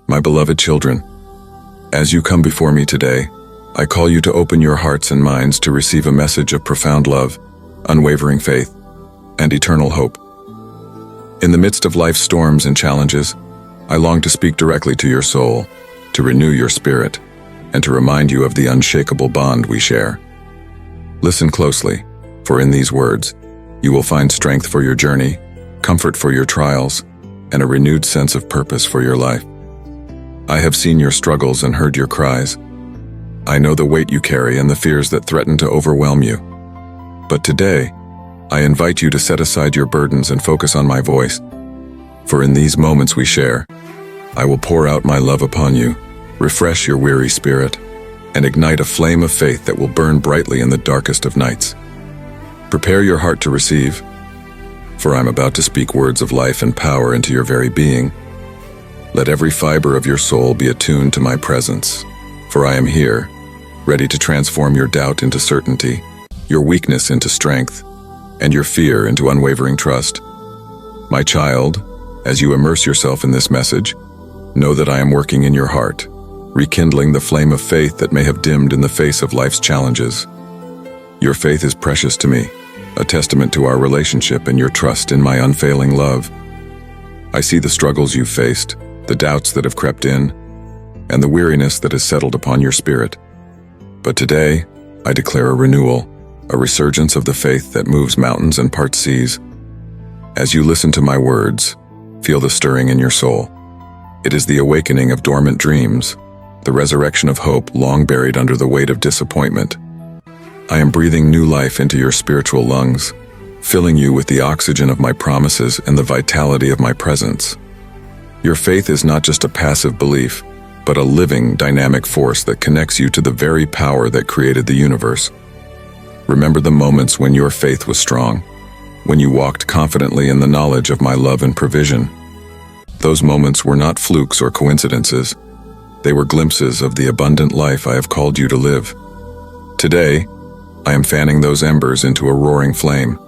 My beloved children, as you come before me today, I call you to open your hearts and minds to receive a message of profound love, unwavering faith, and eternal hope. In the midst of life's storms and challenges, I long to speak directly to your soul, to renew your spirit, and to remind you of the unshakable bond we share. Listen closely, for in these words, you will find strength for your journey, comfort for your trials, and a renewed sense of purpose for your life. I have seen your struggles and heard your cries. I know the weight you carry and the fears that threaten to overwhelm you. But today, I invite you to set aside your burdens and focus on my voice. For in these moments we share, I will pour out my love upon you, refresh your weary spirit, and ignite a flame of faith that will burn brightly in the darkest of nights. Prepare your heart to receive, for I'm about to speak words of life and power into your very being. Let every fiber of your soul be attuned to my presence, for I am here, ready to transform your doubt into certainty, your weakness into strength, and your fear into unwavering trust. My child, as you immerse yourself in this message, know that I am working in your heart, rekindling the flame of faith that may have dimmed in the face of life's challenges. Your faith is precious to me, a testament to our relationship and your trust in my unfailing love. I see the struggles you've faced, the doubts that have crept in, and the weariness that has settled upon your spirit. But today, I declare a renewal, a resurgence of the faith that moves mountains and parts seas. As you listen to my words, feel the stirring in your soul. It is the awakening of dormant dreams, the resurrection of hope long buried under the weight of disappointment. I am breathing new life into your spiritual lungs, filling you with the oxygen of my promises and the vitality of my presence. Your faith is not just a passive belief, but a living, dynamic force that connects you to the very power that created the universe. Remember the moments when your faith was strong, when you walked confidently in the knowledge of my love and provision. Those moments were not flukes or coincidences. They were glimpses of the abundant life I have called you to live. Today, I am fanning those embers into a roaring flame.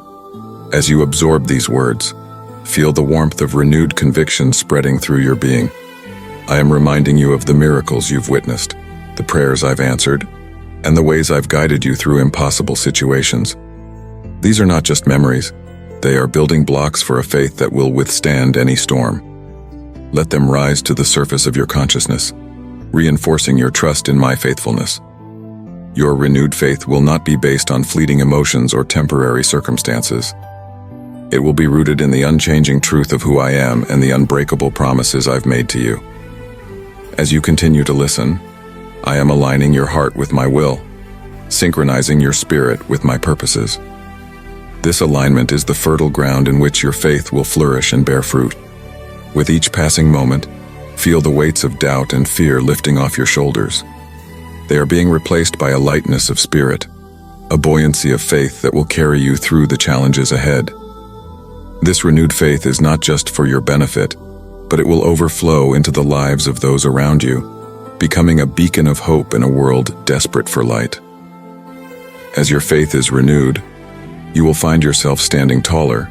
As you absorb these words, feel the warmth of renewed conviction spreading through your being. I am reminding you of the miracles you've witnessed, the prayers I've answered, and the ways I've guided you through impossible situations. These are not just memories. They are building blocks for a faith that will withstand any storm. Let them rise to the surface of your consciousness, reinforcing your trust in my faithfulness. Your renewed faith will not be based on fleeting emotions or temporary circumstances. It will be rooted in the unchanging truth of who I am and the unbreakable promises I've made to you. As you continue to listen, I am aligning your heart with my will, synchronizing your spirit with my purposes. This alignment is the fertile ground in which your faith will flourish and bear fruit. With each passing moment, feel the weights of doubt and fear lifting off your shoulders. They are being replaced by a lightness of spirit, a buoyancy of faith that will carry you through the challenges ahead. This renewed faith is not just for your benefit, but it will overflow into the lives of those around you, becoming a beacon of hope in a world desperate for light. As your faith is renewed, you will find yourself standing taller,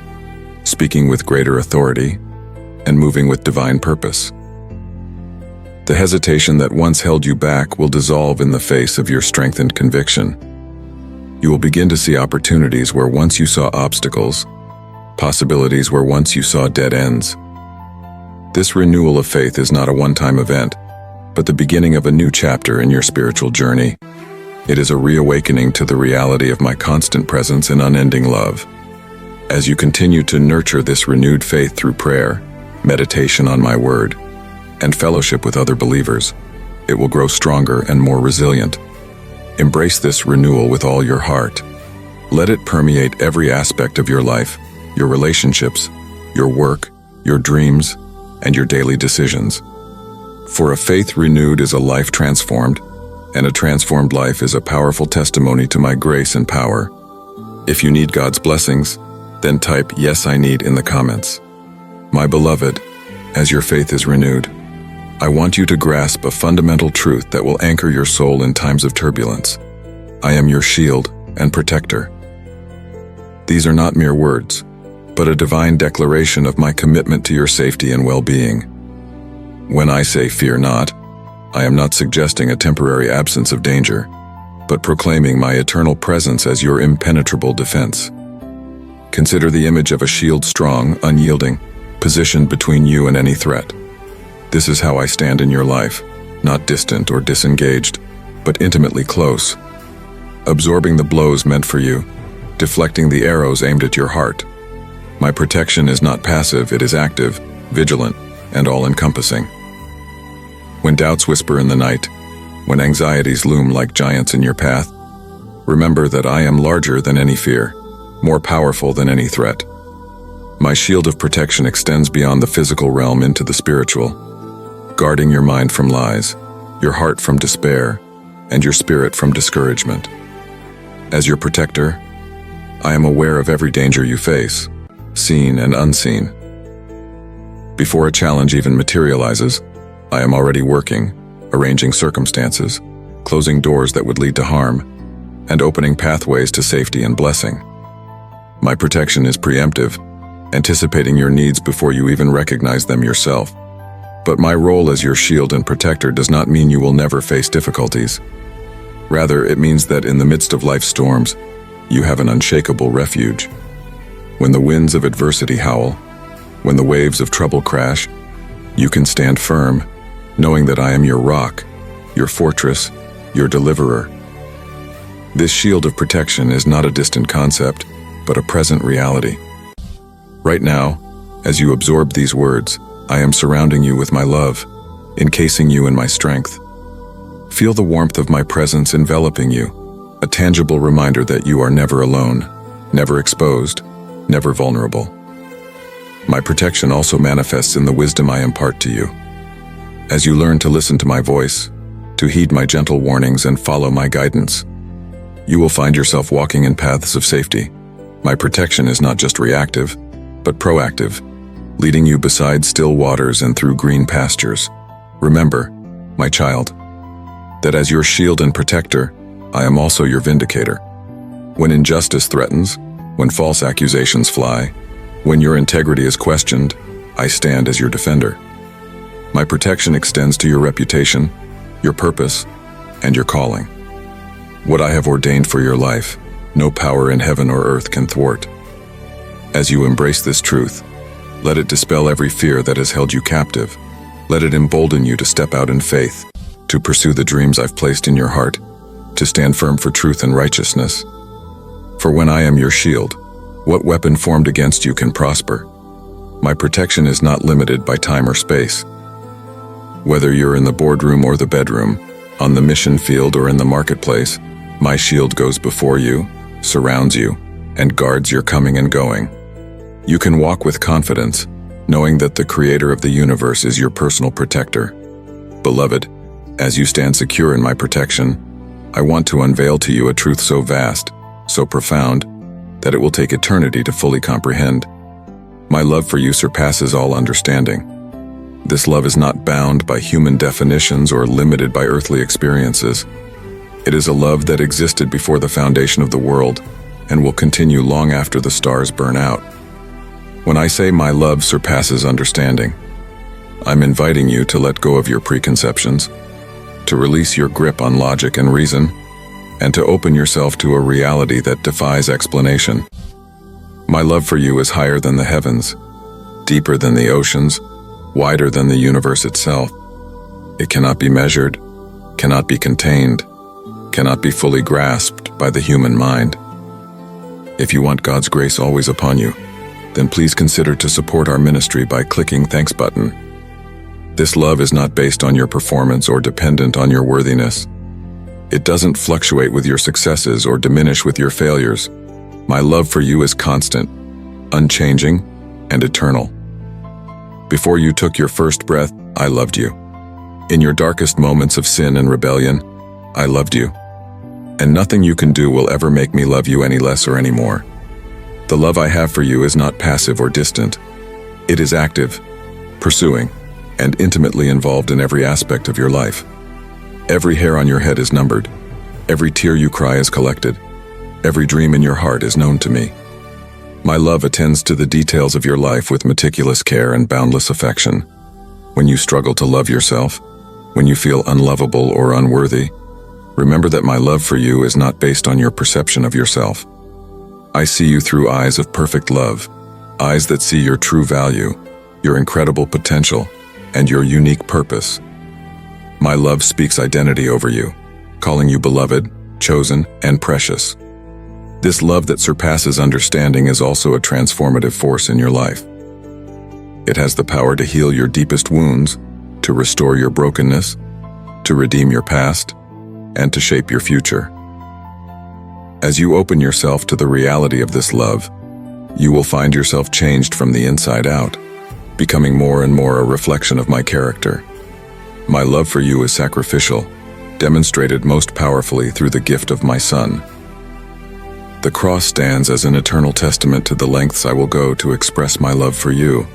speaking with greater authority, and moving with divine purpose. The hesitation that once held you back will dissolve in the face of your strengthened conviction. You will begin to see opportunities where once you saw obstacles, possibilities where once you saw dead ends. This renewal of faith is not a one-time event, but the beginning of a new chapter in your spiritual journey. It is a reawakening to the reality of my constant presence and unending love. As you continue to nurture this renewed faith through prayer, meditation on my word, and fellowship with other believers, it will grow stronger and more resilient. Embrace this renewal with all your heart. Let it permeate every aspect of your life, your relationships, your work, your dreams, and your daily decisions. For a faith renewed is a life transformed, and a transformed life is a powerful testimony to my grace and power. If you need God's blessings, then type "Yes, I need" in the comments. My beloved, as your faith is renewed, I want you to grasp a fundamental truth that will anchor your soul in times of turbulence. I am your shield and protector. These are not mere words, but a divine declaration of my commitment to your safety and well-being. When I say fear not, I am not suggesting a temporary absence of danger, but proclaiming my eternal presence as your impenetrable defense. Consider the image of a shield, strong, unyielding, positioned between you and any threat. This is how I stand in your life, not distant or disengaged, but intimately close, absorbing the blows meant for you, deflecting the arrows aimed at your heart. My protection is not passive, it is active, vigilant, and all-encompassing. When doubts whisper in the night, when anxieties loom like giants in your path, remember that I am larger than any fear, more powerful than any threat. My shield of protection extends beyond the physical realm into the spiritual, guarding your mind from lies, your heart from despair, and your spirit from discouragement. As your protector, I am aware of every danger you face, seen and unseen. Before a challenge even materializes, I am already working, arranging circumstances, closing doors that would lead to harm, and opening pathways to safety and blessing. My protection is preemptive, anticipating your needs before you even recognize them yourself. But my role as your shield and protector does not mean you will never face difficulties. Rather, it means that in the midst of life's storms, you have an unshakable refuge. When the winds of adversity howl, when the waves of trouble crash, you can stand firm, knowing that I am your rock, your fortress, your deliverer. This shield of protection is not a distant concept, but a present reality. Right now, as you absorb these words, I am surrounding you with my love, encasing you in my strength. Feel the warmth of my presence enveloping you, a tangible reminder that you are never alone, never exposed, never vulnerable. My protection also manifests in the wisdom I impart to you. As you learn to listen to my voice, to heed my gentle warnings and follow my guidance, you will find yourself walking in paths of safety. My protection is not just reactive, but proactive, leading you beside still waters and through green pastures. Remember, my child, that as your shield and protector, I am also your vindicator. When injustice threatens, when false accusations fly, when your integrity is questioned, I stand as your defender. My protection extends to your reputation, your purpose, and your calling. What I have ordained for your life, no power in heaven or earth can thwart. As you embrace this truth, let it dispel every fear that has held you captive. Let it embolden you to step out in faith, to pursue the dreams I've placed in your heart, to stand firm for truth and righteousness. For when I am your shield, what weapon formed against you can prosper? My protection is not limited by time or space. Whether you're in the boardroom or the bedroom, on the mission field or in the marketplace, my shield goes before you, surrounds you, and guards your coming and going. You can walk with confidence, knowing that the Creator of the universe is your personal protector. Beloved, as you stand secure in my protection, I want to unveil to you a truth so vast, so profound, that it will take eternity to fully comprehend. My love for you surpasses all understanding. This love is not bound by human definitions or limited by earthly experiences. It is a love that existed before the foundation of the world and will continue long after the stars burn out. When I say my love surpasses understanding, I'm inviting you to let go of your preconceptions, to release your grip on logic and reason, and to open yourself to a reality that defies explanation. My love for you is higher than the heavens, deeper than the oceans, wider than the universe itself. It cannot be measured, cannot be contained, cannot be fully grasped by the human mind. If you want God's grace always upon you, then please consider to support our ministry by clicking Thanks button. This love is not based on your performance or dependent on your worthiness. It doesn't fluctuate with your successes or diminish with your failures. My love for you is constant, unchanging, and eternal. Before you took your first breath, I loved you. In your darkest moments of sin and rebellion, I loved you. And nothing you can do will ever make me love you any less or any more. The love I have for you is not passive or distant. It is active, pursuing, and intimately involved in every aspect of your life. Every hair on your head is numbered. Every tear you cry is collected. Every dream in your heart is known to me. My love attends to the details of your life with meticulous care and boundless affection. When you struggle to love yourself, when you feel unlovable or unworthy, remember that my love for you is not based on your perception of yourself. I see you through eyes of perfect love, eyes that see your true value, your incredible potential, and your unique purpose. My love speaks identity over you, calling you beloved, chosen, and precious. This love that surpasses understanding is also a transformative force in your life. It has the power to heal your deepest wounds, to restore your brokenness, to redeem your past, and to shape your future. As you open yourself to the reality of this love, you will find yourself changed from the inside out, becoming more and more a reflection of my character. My love for you is sacrificial, demonstrated most powerfully through the gift of my Son. The cross stands as an eternal testament to the lengths I will go to express my love for you.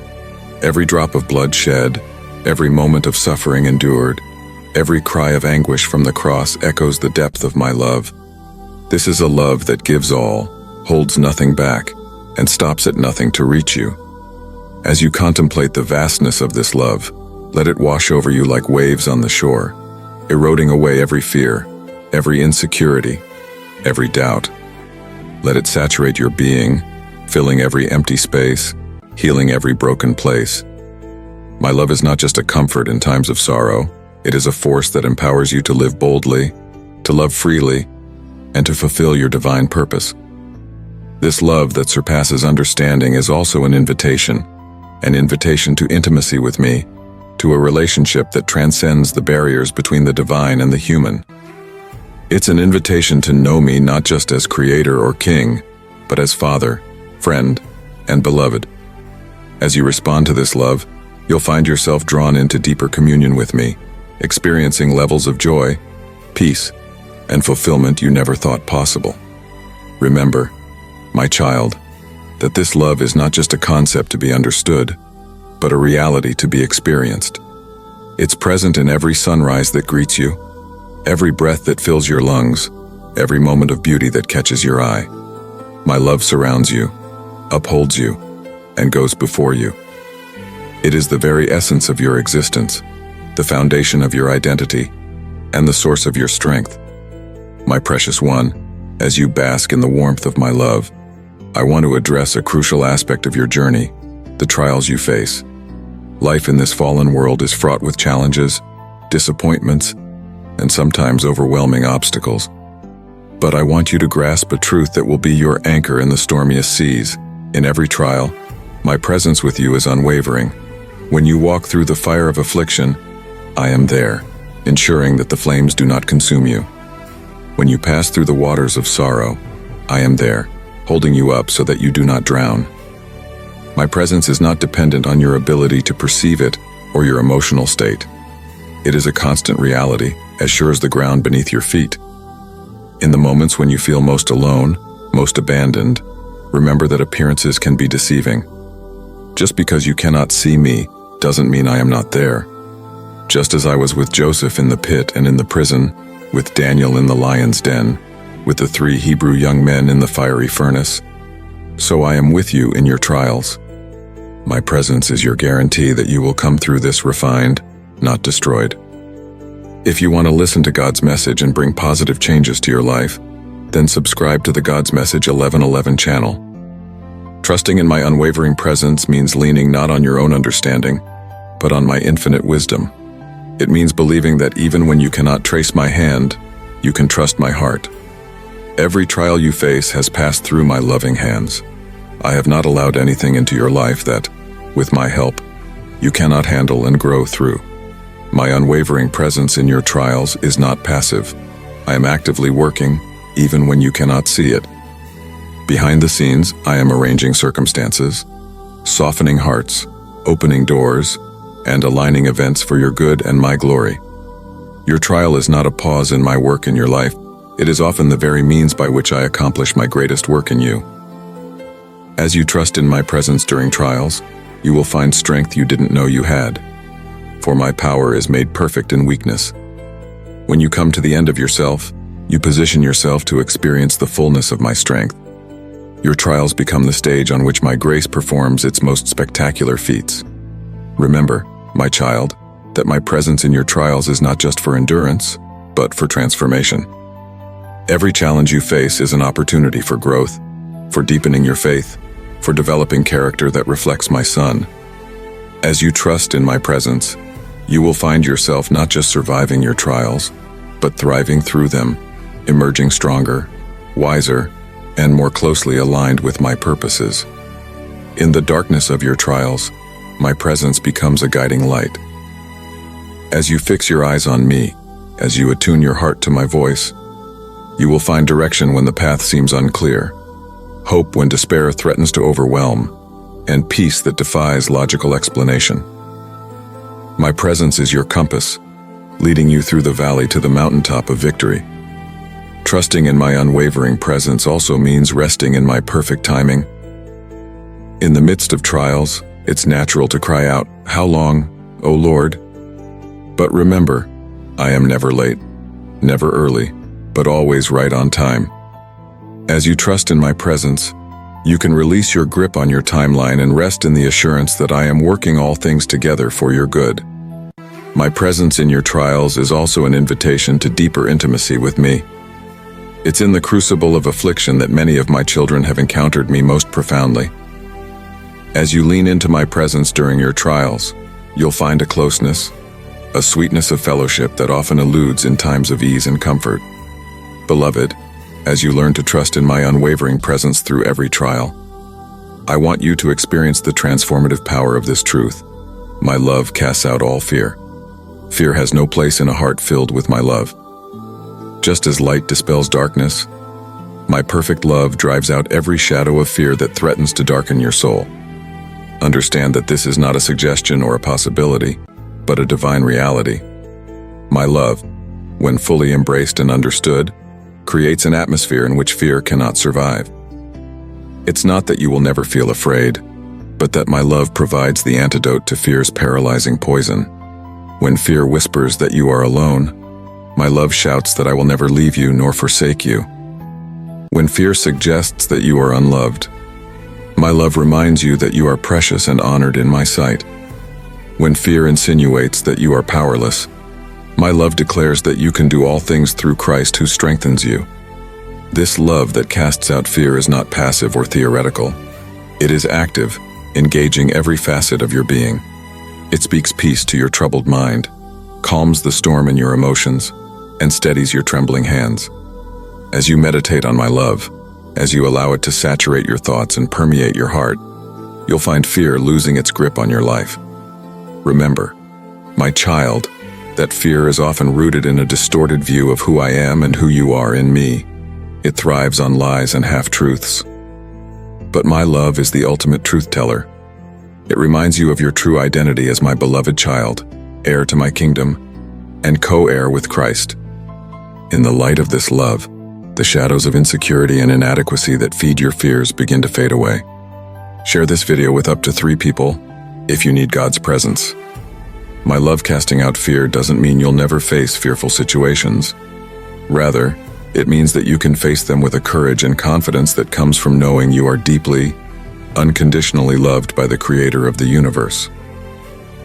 Every drop of blood shed, every moment of suffering endured, every cry of anguish from the cross echoes the depth of my love. This is a love that gives all, holds nothing back, and stops at nothing to reach you. As you contemplate the vastness of this love, let it wash over you like waves on the shore, eroding away every fear, every insecurity, every doubt. Let it saturate your being, filling every empty space, healing every broken place. My love is not just a comfort in times of sorrow, it is a force that empowers you to live boldly, to love freely, and to fulfill your divine purpose. This love that surpasses understanding is also an invitation to intimacy with me, to a relationship that transcends the barriers between the divine and the human. It's an invitation to know me not just as creator or king, but as father, friend, and beloved. As you respond to this love, you'll find yourself drawn into deeper communion with me, experiencing levels of joy, peace, and fulfillment you never thought possible. Remember, my child, that this love is not just a concept to be understood, but a reality to be experienced. It's present in every sunrise that greets you, every breath that fills your lungs, every moment of beauty that catches your eye. My love surrounds you, upholds you, and goes before you. It is the very essence of your existence, the foundation of your identity, and the source of your strength. My precious one, as you bask in the warmth of my love, I want to address a crucial aspect of your journey, the trials you face. Life in this fallen world is fraught with challenges, disappointments, and sometimes overwhelming obstacles. But I want you to grasp a truth that will be your anchor in the stormiest seas. In every trial, my presence with you is unwavering. When you walk through the fire of affliction, I am there, ensuring that the flames do not consume you. When you pass through the waters of sorrow, I am there, holding you up so that you do not drown. My presence is not dependent on your ability to perceive it or your emotional state. It is a constant reality, as sure as the ground beneath your feet. In the moments when you feel most alone, most abandoned, remember that appearances can be deceiving. Just because you cannot see me doesn't mean I am not there. Just as I was with Joseph in the pit and in the prison, with Daniel in the lion's den, with the 3 Hebrew young men in the fiery furnace, so I am with you in your trials. My presence is your guarantee that you will come through this refined, not destroyed. If you want to listen to God's message and bring positive changes to your life, then subscribe to the God's Message 1111 channel. Trusting in my unwavering presence means leaning not on your own understanding, but on my infinite wisdom. It means believing that even when you cannot trace my hand, you can trust my heart. Every trial you face has passed through my loving hands. I have not allowed anything into your life that, with my help, you cannot handle and grow through. My unwavering presence in your trials is not passive. I am actively working, even when you cannot see it. Behind the scenes, I am arranging circumstances, softening hearts, opening doors, and aligning events for your good and my glory. Your trial is not a pause in my work in your life. It is often the very means by which I accomplish my greatest work in you. As you trust in my presence during trials, you will find strength you didn't know you had. For my power is made perfect in weakness. When you come to the end of yourself, you position yourself to experience the fullness of my strength. Your trials become the stage on which my grace performs its most spectacular feats. Remember, my child, that my presence in your trials is not just for endurance, but for transformation. Every challenge you face is an opportunity for growth, for deepening your faith, for developing character that reflects my Son. As you trust in my presence, you will find yourself not just surviving your trials, but thriving through them, emerging stronger, wiser, and more closely aligned with my purposes. In the darkness of your trials, my presence becomes a guiding light. As you fix your eyes on me, as you attune your heart to my voice, you will find direction when the path seems unclear, hope when despair threatens to overwhelm, and peace that defies logical explanation. My presence is your compass, leading you through the valley to the mountaintop of victory. Trusting in my unwavering presence also means resting in my perfect timing. In the midst of trials, it's natural to cry out, "How long, O Lord?" But remember, I am never late, never early, but always right on time. As you trust in my presence, you can release your grip on your timeline and rest in the assurance that I am working all things together for your good. My presence in your trials is also an invitation to deeper intimacy with me. It's in the crucible of affliction that many of my children have encountered me most profoundly. As you lean into my presence during your trials, you'll find a closeness, a sweetness of fellowship that often eludes in times of ease and comfort. Beloved, as you learn to trust in my unwavering presence through every trial, I want you to experience the transformative power of this truth. My love casts out all fear. Fear has no place in a heart filled with my love. Just as light dispels darkness, my perfect love drives out every shadow of fear that threatens to darken your soul. Understand that this is not a suggestion or a possibility, but a divine reality. My love, when fully embraced and understood, creates an atmosphere in which fear cannot survive. It's not that you will never feel afraid, but that my love provides the antidote to fear's paralyzing poison. When fear whispers that you are alone, my love shouts that I will never leave you nor forsake you. When fear suggests that you are unloved, my love reminds you that you are precious and honored in my sight. When fear insinuates that you are powerless, my love declares that you can do all things through Christ who strengthens you. This love that casts out fear is not passive or theoretical. It is active, engaging every facet of your being. It speaks peace to your troubled mind, calms the storm in your emotions, and steadies your trembling hands. As you meditate on my love, as you allow it to saturate your thoughts and permeate your heart, you'll find fear losing its grip on your life. Remember, my child, that fear is often rooted in a distorted view of who I am and who you are in me. It thrives on lies and half-truths. But my love is the ultimate truth-teller. It reminds you of your true identity as my beloved child, heir to my kingdom, and co-heir with Christ. In the light of this love, the shadows of insecurity and inadequacy that feed your fears begin to fade away. Share this video with up to 3 people if you need God's presence. My love casting out fear doesn't mean you'll never face fearful situations. Rather, it means that you can face them with a courage and confidence that comes from knowing you are deeply, unconditionally loved by the Creator of the universe.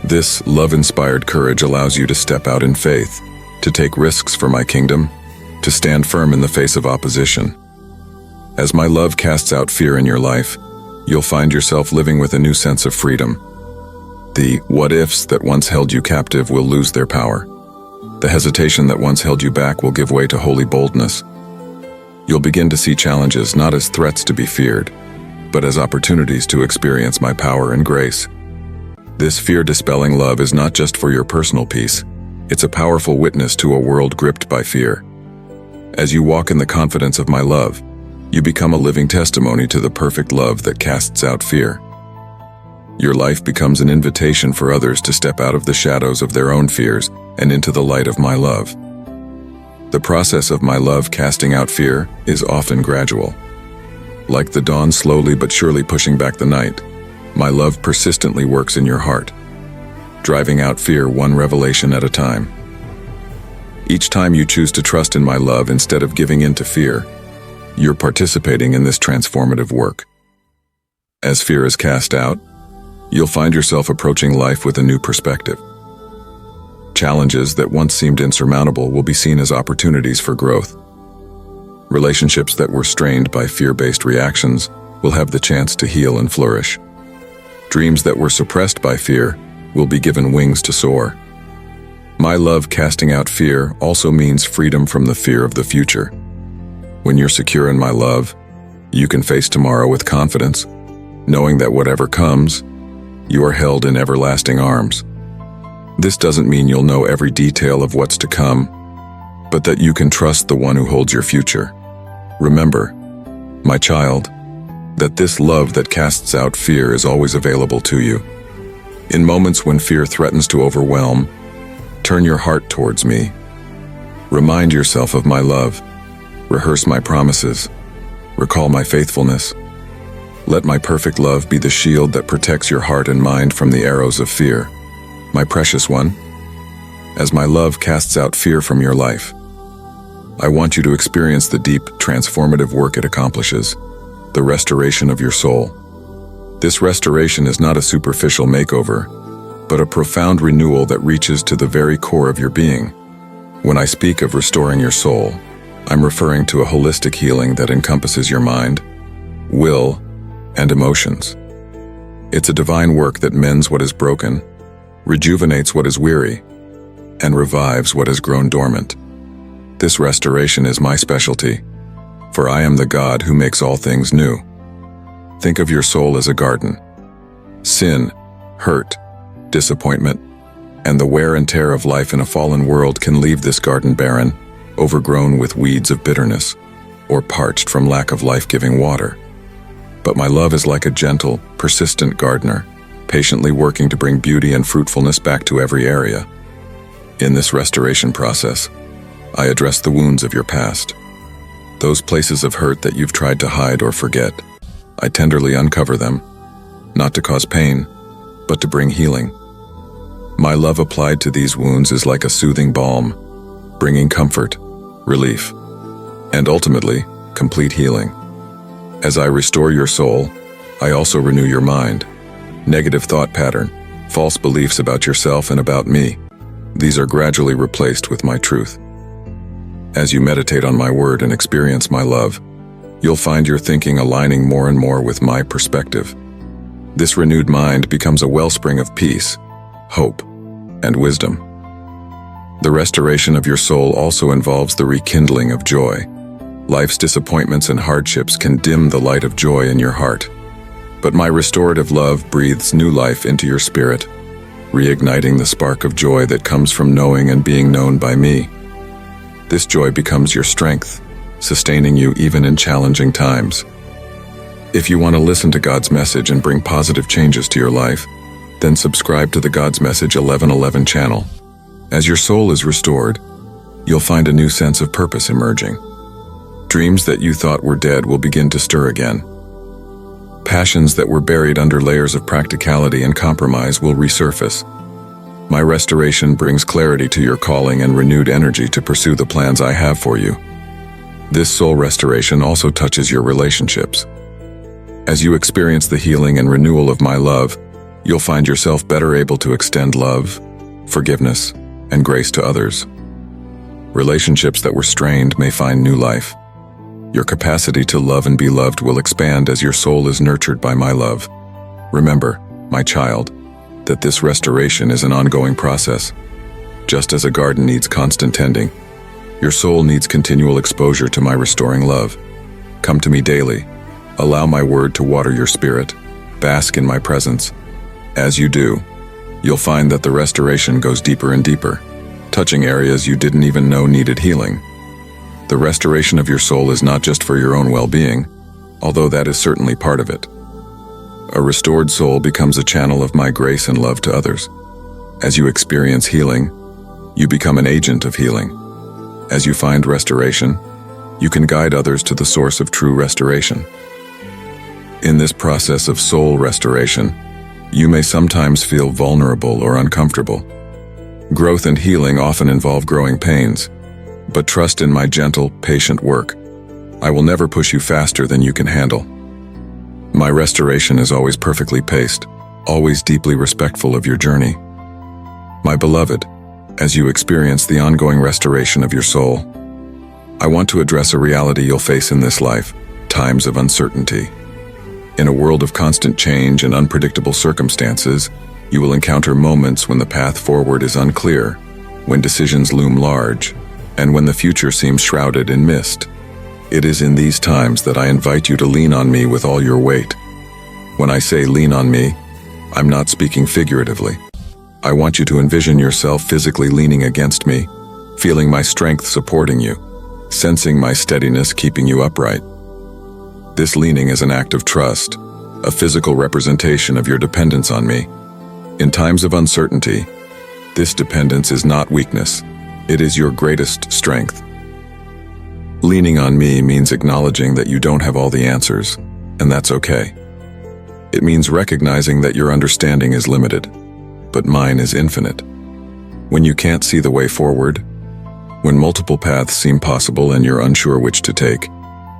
This love-inspired courage allows you to step out in faith, to take risks for my kingdom, to stand firm in the face of opposition. As my love casts out fear in your life, you'll find yourself living with a new sense of freedom. The what-ifs that once held you captive will lose their power. The hesitation that once held you back will give way to holy boldness. You'll begin to see challenges not as threats to be feared, but as opportunities to experience my power and grace. This fear-dispelling love is not just for your personal peace, it's a powerful witness to a world gripped by fear. As you walk in the confidence of my love, you become a living testimony to the perfect love that casts out fear. Your life becomes an invitation for others to step out of the shadows of their own fears and into the light of my love. The process of my love casting out fear is often gradual. Like the dawn slowly but surely pushing back the night, my love persistently works in your heart, driving out fear one revelation at a time. Each time you choose to trust in my love instead of giving in to fear, you're participating in this transformative work. As fear is cast out, You'll find yourself approaching life with a new perspective. Challenges that once seemed insurmountable will be seen as opportunities for growth. Relationships that were strained by fear-based reactions will have the chance to heal and flourish. Dreams that were suppressed by fear will be given wings to soar. My love casting out fear also means freedom from the fear of the future. When you're secure in my love, you can face tomorrow with confidence, knowing that whatever comes, you are held in everlasting arms. This doesn't mean you'll know every detail of what's to come, but that you can trust the one who holds your future. Remember, my child, that this love that casts out fear is always available to you. In moments when fear threatens to overwhelm, turn your heart towards me. Remind yourself of my love. Rehearse my promises. Recall my faithfulness. Let my perfect love be the shield that protects your heart and mind from the arrows of fear. My precious one, as my love casts out fear from your life, I want you to experience the deep, transformative work it accomplishes, the restoration of your soul. This restoration is not a superficial makeover, but a profound renewal that reaches to the very core of your being. When I speak of restoring your soul, I'm referring to a holistic healing that encompasses your mind, will, and emotions. It's a divine work that mends what is broken, rejuvenates what is weary, and revives what has grown dormant. This restoration is my specialty, for I am the God who makes all things new. Think of your soul as a garden. Sin, hurt, disappointment, and the wear and tear of life in a fallen world can leave this garden barren, overgrown with weeds of bitterness, or parched from lack of life-giving water. But my love is like a gentle, persistent gardener, patiently working to bring beauty and fruitfulness back to every area. In this restoration process, I address the wounds of your past. Those places of hurt that you've tried to hide or forget, I tenderly uncover them, not to cause pain, but to bring healing. My love applied to these wounds is like a soothing balm, bringing comfort, relief, and ultimately, complete healing. As I restore your soul, I also renew your mind. Negative thought pattern, false beliefs about yourself and about me, these are gradually replaced with my truth. As you meditate on my word and experience my love, you'll find your thinking aligning more and more with my perspective. This renewed mind becomes a wellspring of peace, hope, and wisdom. The restoration of your soul also involves the rekindling of joy. Life's disappointments and hardships can dim the light of joy in your heart, but my restorative love breathes new life into your spirit, reigniting the spark of joy that comes from knowing and being known by me. This joy becomes your strength, sustaining you even in challenging times. If you want to listen to God's message and bring positive changes to your life, then subscribe to the God's Message 1111 channel. As your soul is restored, you'll find a new sense of purpose emerging. Dreams that you thought were dead will begin to stir again. Passions that were buried under layers of practicality and compromise will resurface. My restoration brings clarity to your calling and renewed energy to pursue the plans I have for you. This soul restoration also touches your relationships. As you experience the healing and renewal of my love, you'll find yourself better able to extend love, forgiveness, and grace to others. Relationships that were strained may find new life. Your capacity to love and be loved will expand as your soul is nurtured by my love. Remember, my child, that this restoration is an ongoing process. Just as a garden needs constant tending, your soul needs continual exposure to my restoring love. Come to me daily. Allow my word to water your spirit. Bask in my presence. As you do, you'll find that the restoration goes deeper and deeper, touching areas you didn't even know needed healing. The restoration of your soul is not just for your own well-being, although that is certainly part of it. A restored soul becomes a channel of my grace and love to others. As you experience healing, you become an agent of healing. As you find restoration, you can guide others to the source of true restoration. In this process of soul restoration, you may sometimes feel vulnerable or uncomfortable. Growth and healing often involve growing pains, but trust in my gentle, patient work. I will never push you faster than you can handle. My restoration is always perfectly paced, always deeply respectful of your journey. My beloved, as you experience the ongoing restoration of your soul, I want to address a reality you'll face in this life: times of uncertainty. In a world of constant change and unpredictable circumstances, you will encounter moments when the path forward is unclear, when decisions loom large, and when the future seems shrouded in mist. It is in these times that I invite you to lean on me with all your weight. When I say lean on me, I'm not speaking figuratively. I want you to envision yourself physically leaning against me, feeling my strength supporting you, sensing my steadiness keeping you upright. This leaning is an act of trust, a physical representation of your dependence on me. In times of uncertainty, this dependence is not weakness, it is your greatest strength. Leaning on me means acknowledging that you don't have all the answers, and that's okay. It means recognizing that your understanding is limited, but mine is infinite. When you can't see the way forward, when multiple paths seem possible and you're unsure which to take,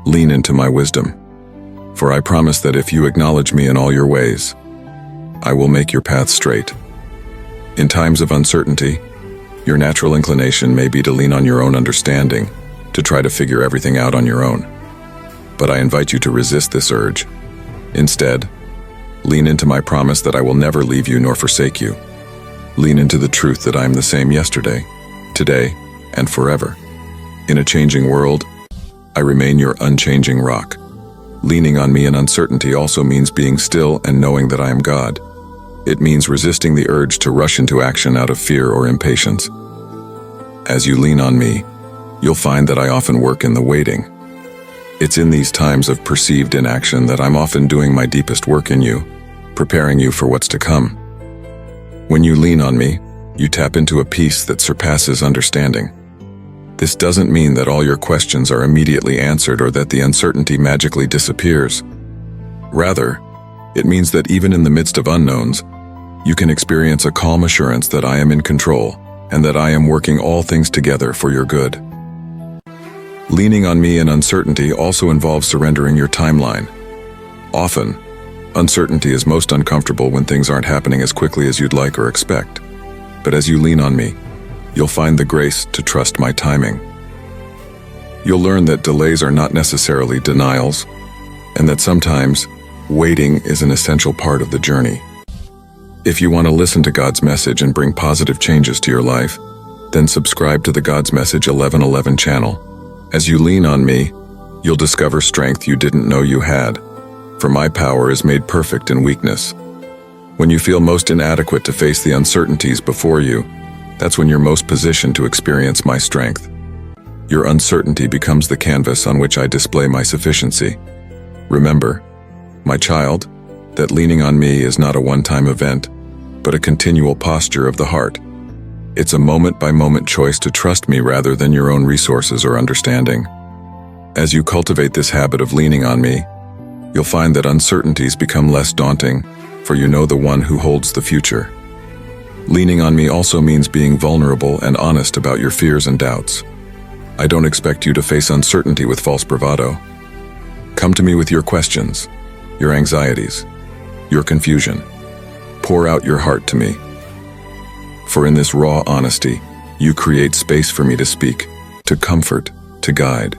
lean into my wisdom. For I promise that if you acknowledge me in all your ways, I will make your path straight. In times of uncertainty, your natural inclination may be to lean on your own understanding, to try to figure everything out on your own. But I invite you to resist this urge. Instead, lean into my promise that I will never leave you nor forsake you. Lean into the truth that I am the same yesterday, today, and forever. In a changing world, I remain your unchanging rock. Leaning on me in uncertainty also means being still and knowing that I am God. It means resisting the urge to rush into action out of fear or impatience. As you lean on me, you'll find that I often work in the waiting. It's in these times of perceived inaction that I'm often doing my deepest work in you, preparing you for what's to come. When you lean on me, you tap into a peace that surpasses understanding. This doesn't mean that all your questions are immediately answered or that the uncertainty magically disappears. Rather, it means that even in the midst of unknowns, you can experience a calm assurance that I am in control and that I am working all things together for your good. Leaning on me in uncertainty also involves surrendering your timeline. Often, uncertainty is most uncomfortable when things aren't happening as quickly as you'd like or expect. But as you lean on me, you'll find the grace to trust my timing. You'll learn that delays are not necessarily denials, and that sometimes waiting is an essential part of the journey. If you want to listen to God's message and bring positive changes to your life, then subscribe to the God's Message 1111 channel. As you lean on me, you'll discover strength you didn't know you had, for my power is made perfect in weakness. When you feel most inadequate to face the uncertainties before you, that's when you're most positioned to experience my strength. Your uncertainty becomes the canvas on which I display my sufficiency. Remember, my child, that leaning on me is not a one-time event, but a continual posture of the heart. It's a moment-by-moment choice to trust me rather than your own resources or understanding. As you cultivate this habit of leaning on me, you'll find that uncertainties become less daunting, for you know the one who holds the future. Leaning on me also means being vulnerable and honest about your fears and doubts. I don't expect you to face uncertainty with false bravado. Come to me with your questions, your anxieties, your confusion. Pour out your heart to me. For in this raw honesty, you create space for me to speak, to comfort, to guide.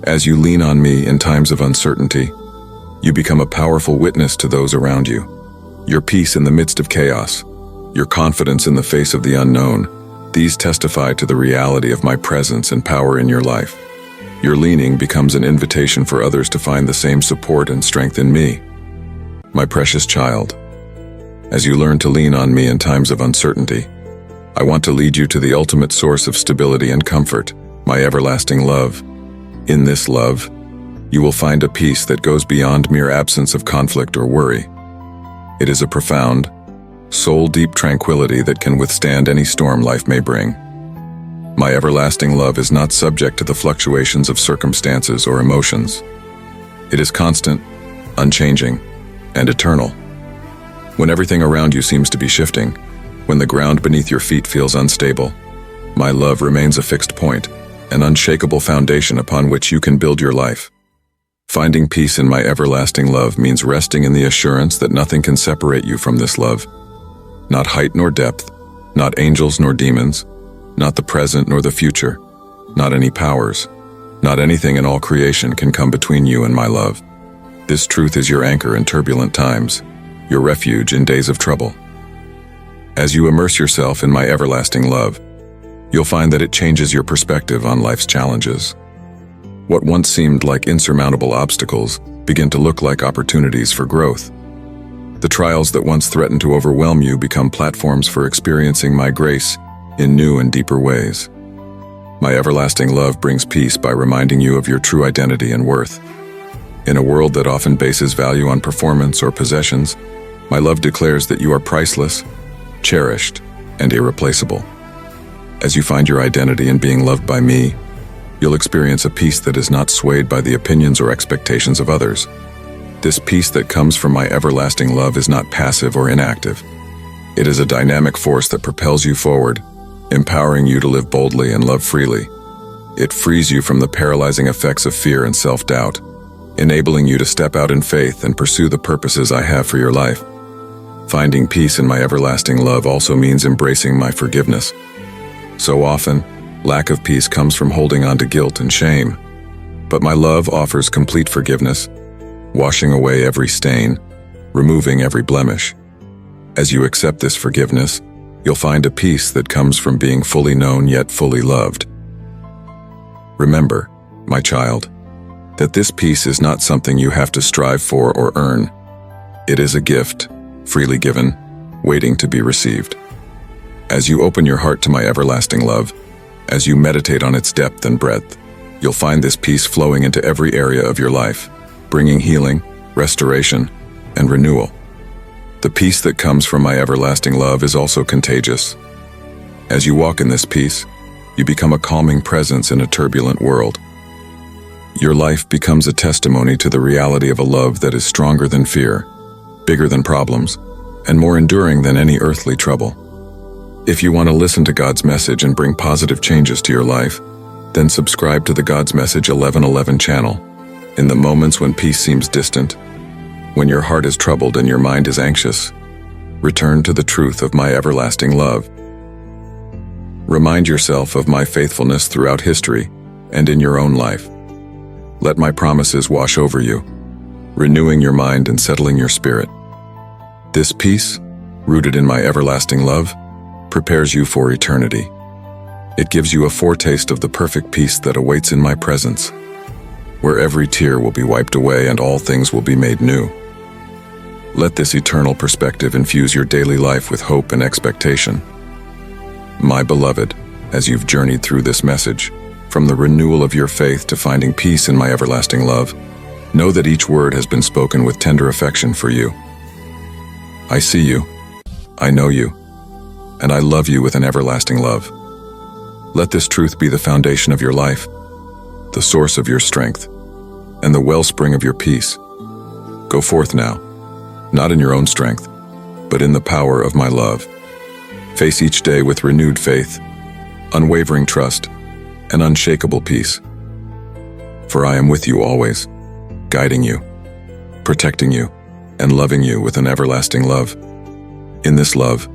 As you lean on me in times of uncertainty, you become a powerful witness to those around you. Your peace in the midst of chaos, your confidence in the face of the unknown, these testify to the reality of my presence and power in your life. Your leaning becomes an invitation for others to find the same support and strength in me. My precious child, as you learn to lean on me in times of uncertainty, I want to lead you to the ultimate source of stability and comfort, my everlasting love. In this love, you will find a peace that goes beyond mere absence of conflict or worry. It is a profound, soul-deep tranquility that can withstand any storm life may bring. My everlasting love is not subject to the fluctuations of circumstances or emotions. It is constant, unchanging, and eternal. When everything around you seems to be shifting, when the ground beneath your feet feels unstable, my love remains a fixed point, an unshakable foundation upon which you can build your life. Finding peace in my everlasting love means resting in the assurance that nothing can separate you from this love. Not height nor depth, not angels nor demons, not the present nor the future, not any powers, not anything in all creation can come between you and my love. This truth is your anchor in turbulent times, your refuge in days of trouble. As you immerse yourself in my everlasting love, you'll find that it changes your perspective on life's challenges. What once seemed like insurmountable obstacles begin to look like opportunities for growth. The trials that once threatened to overwhelm you become platforms for experiencing my grace in new and deeper ways. My everlasting love brings peace by reminding you of your true identity and worth. In a world that often bases value on performance or possessions, my love declares that you are priceless, cherished, and irreplaceable. As you find your identity in being loved by me, you'll experience a peace that is not swayed by the opinions or expectations of others. This peace that comes from my everlasting love is not passive or inactive. It is a dynamic force that propels you forward, empowering you to live boldly and love freely. It frees you from the paralyzing effects of fear and self-doubt, enabling you to step out in faith and pursue the purposes I have for your life. Finding peace in my everlasting love also means embracing my forgiveness. So often, lack of peace comes from holding on to guilt and shame. But my love offers complete forgiveness, washing away every stain, removing every blemish. As you accept this forgiveness, you'll find a peace that comes from being fully known yet fully loved. Remember, my child, that this peace is not something you have to strive for or earn. It is a gift, freely given, waiting to be received. As you open your heart to my everlasting love, as you meditate on its depth and breadth, you'll find this peace flowing into every area of your life, bringing healing, restoration, and renewal. The peace that comes from my everlasting love is also contagious. As you walk in this peace, you become a calming presence in a turbulent world. Your life becomes a testimony to the reality of a love that is stronger than fear, bigger than problems, and more enduring than any earthly trouble. If you want to listen to God's message and bring positive changes to your life, then subscribe to the God's Message 1111 channel. In the moments when peace seems distant, when your heart is troubled and your mind is anxious, return to the truth of my everlasting love. Remind yourself of my faithfulness throughout history and in your own life. Let my promises wash over you, renewing your mind and settling your spirit. This peace, rooted in my everlasting love, prepares you for eternity. It gives you a foretaste of the perfect peace that awaits in my presence, where every tear will be wiped away and all things will be made new. Let this eternal perspective infuse your daily life with hope and expectation. My beloved, as you've journeyed through this message, from the renewal of your faith to finding peace in my everlasting love, know that each word has been spoken with tender affection for you. I see you, I know you, and I love you with an everlasting love. Let this truth be the foundation of your life, the source of your strength, and the wellspring of your peace. Go forth now, not in your own strength, but in the power of my love. Face each day with renewed faith, unwavering trust, and unshakable peace. For I am with you always, guiding you, protecting you, and loving you with an everlasting love. In this love,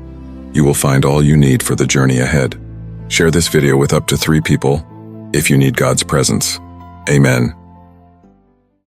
you will find all you need for the journey ahead. Share this video with up to 3 people if you need God's presence. Amen.